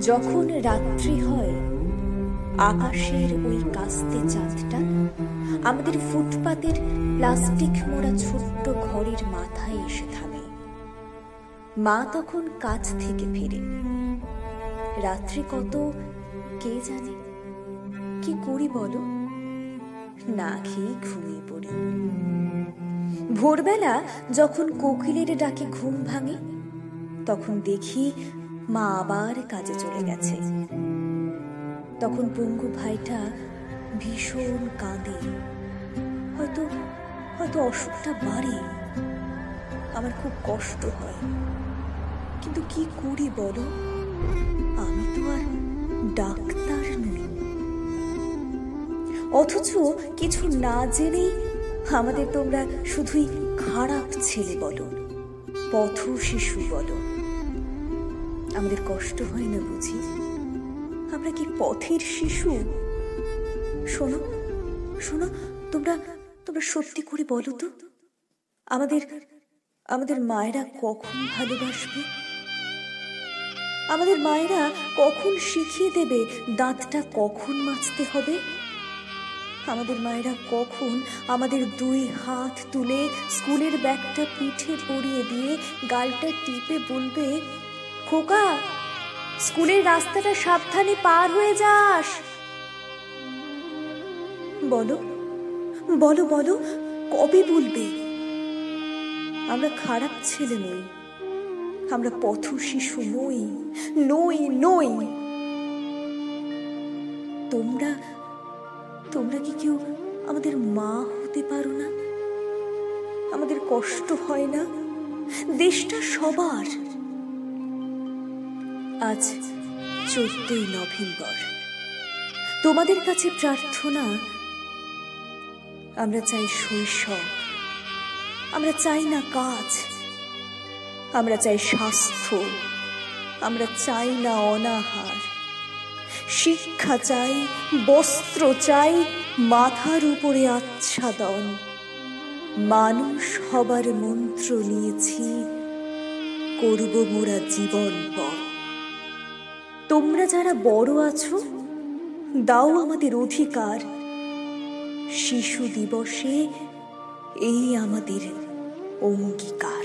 যখন রাত্রি হয়, আকাশের ওই কাস্তে চাঁদটা আমাদের ফুটপাতের প্লাস্টিক মোড়া ছোট্ট ঘরের মাথায় এসে থামে। মা তখন কাজ থেকে ফিরে। রাত্রি কত কে জানে। কি করি বলো? না খেয়ে ঘুমিয়ে পড়ি। ভোরবেলা যখন কোকিলের ডাকে ঘুম ভাঙে, তখন দেখি মা আবার কাজে চলে গেছে। তখন পঙ্গু ভাইটা ভীষণ কাঁদে। হয়তো হয়তো অসুখটা বাড়ে। আমার খুব কষ্ট হয়, কিন্তু কি করি বলো? আমি তো আর ডাক্তার নই। অথচ কিছু না জেনেই আমাদের তোমরা শুধুই খারাপ ছেলে বলো, পথ শিশু বলো। আমাদের কষ্ট হয় না বুঝি? আমরা কি পথের শিশু? শোনো শোনো, তোমরা তোমরা সত্যি করে বলো তো, আমাদের আমাদের মায়েরা কখন ভালোবাসবে? আমাদের মায়েরা কখন শিখিয়ে দেবে দাঁতটা কখন মাজতে হবে? আমাদের মায়েরা কখন আমাদের দুই হাত তুলে স্কুলের ব্যাগটা পিঠে পরিয়ে দিয়ে গালটা টিপে বলবে, খোকা, স্কুলের রাস্তাটা সাবধানে পার হয়ে যাস? বলো বলো বলো, কবে বলবে? আমরা খারাপ ছেলে নই, আমরা পথ শিশু নই, নই নই। তোমরা তোমরা কি কেউ আমাদের মা হতে পারো না? আমাদের কষ্ট হয় না? দেশটা সবার। আজ 14ই নভেম্বর। তোমাদের কাছে প্রার্থনা, আমরা চাই শৈশব, আমরা চাই না কাজ, আমরা চাই স্বাস্থ্য, আমরা চাই না অনাহার। শিক্ষা চাই, বস্ত্র চাই, মাথার উপরে আচ্ছাদন। মানুষ হবার মন্ত্র নিয়েছি, করব মোরা জীবন পর। তোমরা যারা বড় আছো, দাও আমাদের অধিকার। শিশু দিবসে এই আমাদের অঙ্গীকার।